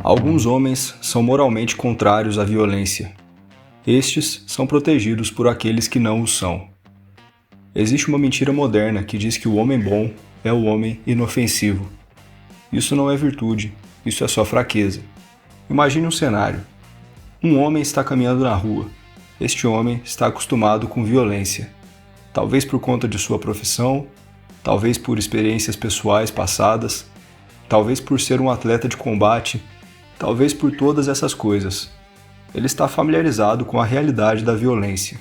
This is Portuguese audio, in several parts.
Alguns homens são moralmente contrários à violência. Estes são protegidos por aqueles que não o são. Existe uma mentira moderna que diz que o homem bom é o homem inofensivo. Isso não é virtude, isso é só fraqueza. Imagine um cenário. Um homem está caminhando na rua. Este homem está acostumado com violência. Talvez por conta de sua profissão, talvez por experiências pessoais passadas, talvez por ser um atleta de combate, talvez por todas essas coisas. Ele está familiarizado com a realidade da violência,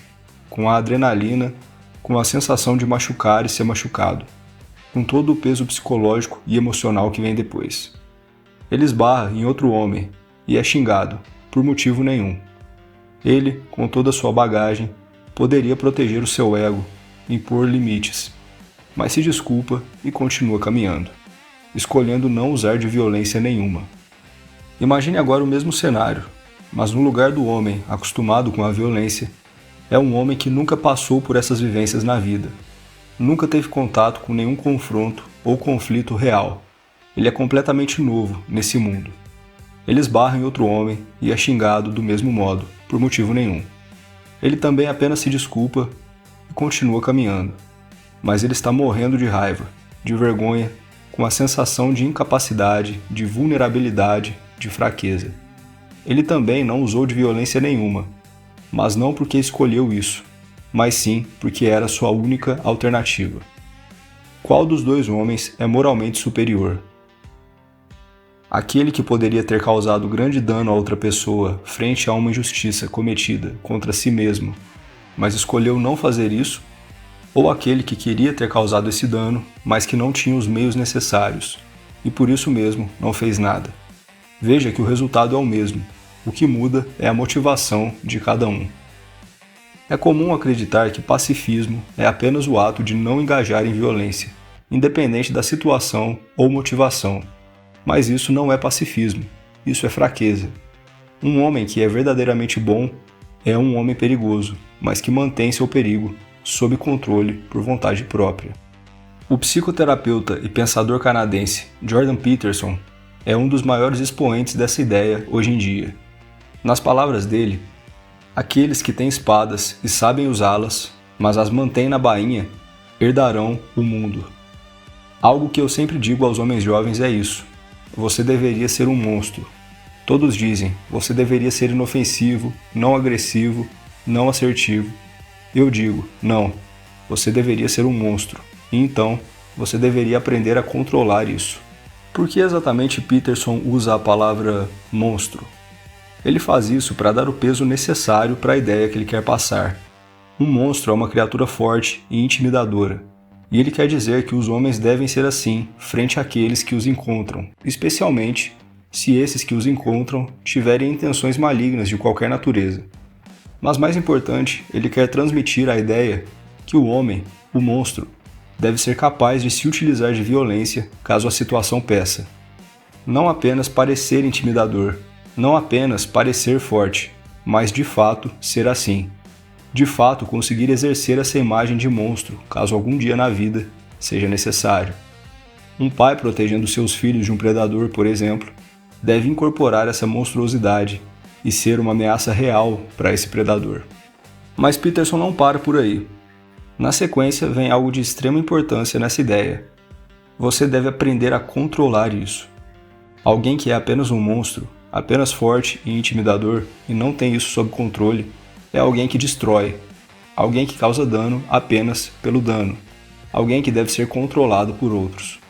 com a adrenalina, com a sensação de machucar e ser machucado, com todo o peso psicológico e emocional que vem depois. Ele esbarra em outro homem e é xingado, por motivo nenhum. Ele, com toda a sua bagagem, poderia proteger o seu ego, impor limites, mas se desculpa e continua caminhando, escolhendo não usar de violência nenhuma. Imagine agora o mesmo cenário, mas no lugar do homem acostumado com a violência, é um homem que nunca passou por essas vivências na vida, nunca teve contato com nenhum confronto ou conflito real. Ele é completamente novo nesse mundo. Ele esbarra em outro homem e é xingado do mesmo modo, por motivo nenhum. Ele também apenas se desculpa e continua caminhando, mas ele está morrendo de raiva, de vergonha, com a sensação de incapacidade, de vulnerabilidade, de fraqueza. Ele também não usou de violência nenhuma, mas não porque escolheu isso, mas sim porque era sua única alternativa. Qual dos dois homens é moralmente superior? Aquele que poderia ter causado grande dano a outra pessoa frente a uma injustiça cometida contra si mesmo, mas escolheu não fazer isso? Ou aquele que queria ter causado esse dano, mas que não tinha os meios necessários, e por isso mesmo não fez nada? Veja que o resultado é o mesmo, o que muda é a motivação de cada um. É comum acreditar que pacifismo é apenas o ato de não engajar em violência, independente da situação ou motivação. Mas isso não é pacifismo, isso é fraqueza. Um homem que é verdadeiramente bom é um homem perigoso, mas que mantém seu perigo sob controle por vontade própria. O psicoterapeuta e pensador canadense Jordan Peterson é um dos maiores expoentes dessa ideia hoje em dia. Nas palavras dele, aqueles que têm espadas e sabem usá-las, mas as mantêm na bainha, herdarão o mundo. Algo que eu sempre digo aos homens jovens é isso: você deveria ser um monstro. Todos dizem, você deveria ser inofensivo, não agressivo, não assertivo. Eu digo, não, você deveria ser um monstro, e então você deveria aprender a controlar isso. Por que exatamente Peterson usa a palavra monstro? Ele faz isso para dar o peso necessário para a ideia que ele quer passar. Um monstro é uma criatura forte e intimidadora, e ele quer dizer que os homens devem ser assim frente àqueles que os encontram, especialmente se esses que os encontram tiverem intenções malignas de qualquer natureza. Mas mais importante, ele quer transmitir a ideia que o homem, o monstro, deve ser capaz de se utilizar de violência caso a situação peça. Não apenas parecer intimidador, não apenas parecer forte, mas de fato ser assim. De fato conseguir exercer essa imagem de monstro caso algum dia na vida seja necessário. Um pai protegendo seus filhos de um predador, por exemplo, deve incorporar essa monstruosidade e ser uma ameaça real para esse predador. Mas Peterson não para por aí. Na sequência vem algo de extrema importância nessa ideia. Você deve aprender a controlar isso. Alguém que é apenas um monstro, apenas forte e intimidador e não tem isso sob controle, é alguém que destrói. Alguém que causa dano apenas pelo dano. Alguém que deve ser controlado por outros.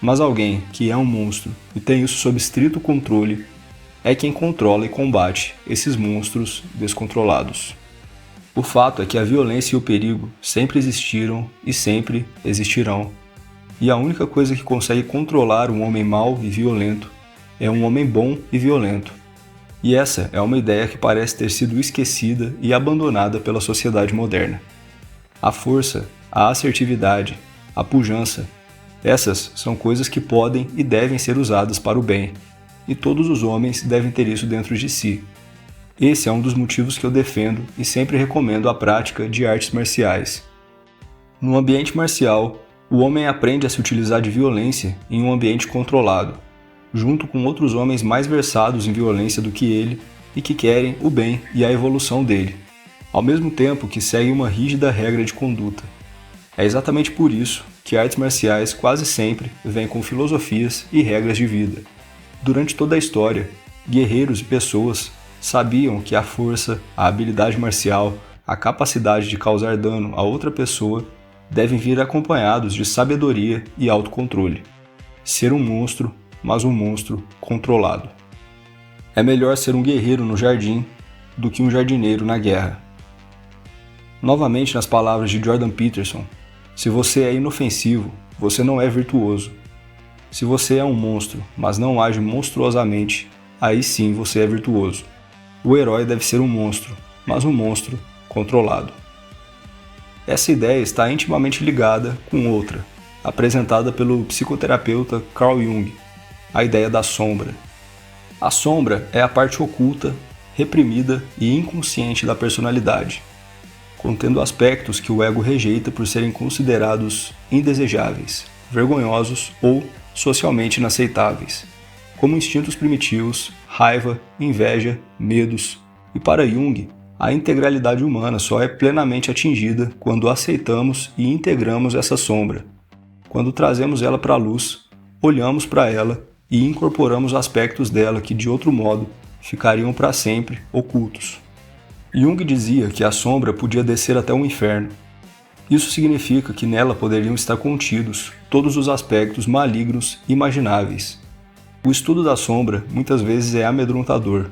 Mas alguém que é um monstro e tem isso sob estrito controle é quem controla e combate esses monstros descontrolados. O fato é que a violência e o perigo sempre existiram e sempre existirão. E a única coisa que consegue controlar um homem mau e violento é um homem bom e violento. E essa é uma ideia que parece ter sido esquecida e abandonada pela sociedade moderna. A força, a assertividade, a pujança, essas são coisas que podem e devem ser usadas para o bem, e todos os homens devem ter isso dentro de si. Esse é um dos motivos que eu defendo e sempre recomendo a prática de artes marciais. No ambiente marcial, o homem aprende a se utilizar de violência em um ambiente controlado. junto com outros homens mais versados em violência do que ele e que querem o bem e a evolução dele, ao mesmo tempo que seguem uma rígida regra de conduta. É exatamente por isso que artes marciais quase sempre vêm com filosofias e regras de vida. Durante toda a história, guerreiros e pessoas sabiam que a força, a habilidade marcial, a capacidade de causar dano a outra pessoa devem vir acompanhados de sabedoria e autocontrole. Ser um monstro, mas um monstro controlado. É melhor ser um guerreiro no jardim do que um jardineiro na guerra. Novamente nas palavras de Jordan Peterson, se você é inofensivo, você não é virtuoso. Se você é um monstro, mas não age monstruosamente, aí sim você é virtuoso. O herói deve ser um monstro, mas um monstro controlado. Essa ideia está intimamente ligada com outra, apresentada pelo psicoterapeuta Carl Jung, a ideia da sombra. A sombra é a parte oculta, reprimida e inconsciente da personalidade, contendo aspectos que o ego rejeita por serem considerados indesejáveis, vergonhosos ou socialmente inaceitáveis, como instintos primitivos, raiva, inveja, medos. E para Jung, a integralidade humana só é plenamente atingida quando aceitamos e integramos essa sombra, quando trazemos ela para a luz, olhamos para ela e incorporamos aspectos dela que, de outro modo, ficariam para sempre ocultos. Jung dizia que a sombra podia descer até o inferno. Isso significa que nela poderiam estar contidos todos os aspectos malignos imagináveis. O estudo da sombra muitas vezes é amedrontador,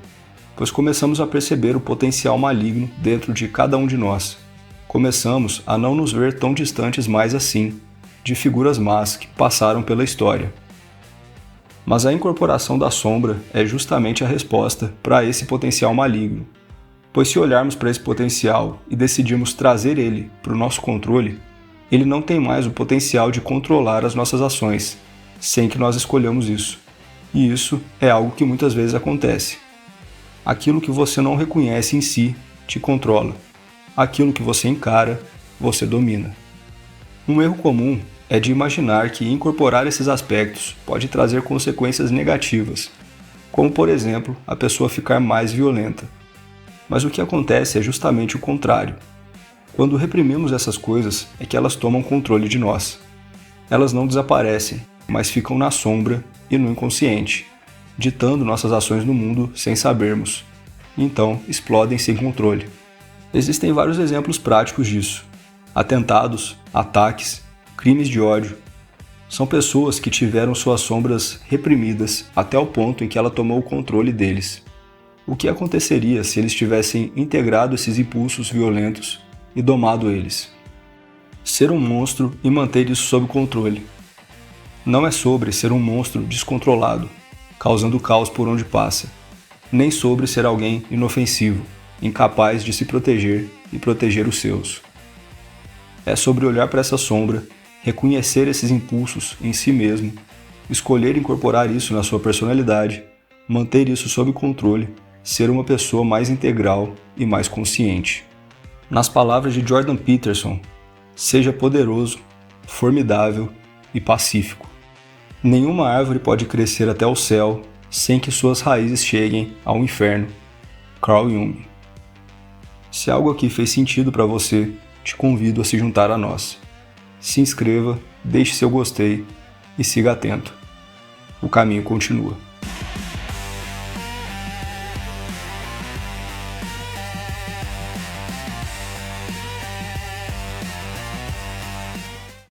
pois começamos a perceber o potencial maligno dentro de cada um de nós. Começamos a não nos ver tão distantes mais assim, de figuras más que passaram pela história. Mas a incorporação da sombra é justamente a resposta para esse potencial maligno, pois se olharmos para esse potencial e decidirmos trazer ele para o nosso controle, ele não tem mais o potencial de controlar as nossas ações, sem que nós escolhamos isso. E isso é algo que muitas vezes acontece. Aquilo que você não reconhece em si te controla. Aquilo que você encara, você domina. Um erro comum é de imaginar que incorporar esses aspectos pode trazer consequências negativas, como por exemplo, a pessoa ficar mais violenta. Mas o que acontece é justamente o contrário. Quando reprimimos essas coisas é que elas tomam controle de nós. Elas não desaparecem, mas ficam na sombra e no inconsciente, ditando nossas ações no mundo sem sabermos. Então, explodem sem controle. Existem vários exemplos práticos disso. Atentados, ataques, crimes de ódio. São pessoas que tiveram suas sombras reprimidas até o ponto em que ela tomou o controle deles. O que aconteceria se eles tivessem integrado esses impulsos violentos e domado eles? Ser um monstro e manter isso sob controle. Não é sobre ser um monstro descontrolado, causando caos por onde passa, nem sobre ser alguém inofensivo, incapaz de se proteger e proteger os seus. É sobre olhar para essa sombra, reconhecer esses impulsos em si mesmo, escolher incorporar isso na sua personalidade, manter isso sob controle, ser uma pessoa mais integral e mais consciente. Nas palavras de Jordan Peterson, seja poderoso, formidável e pacífico. Nenhuma árvore pode crescer até o céu sem que suas raízes cheguem ao inferno. Carl Jung. Se algo aqui fez sentido para você, te convido a se juntar a nós. Se inscreva, deixe seu gostei e siga atento. O caminho continua.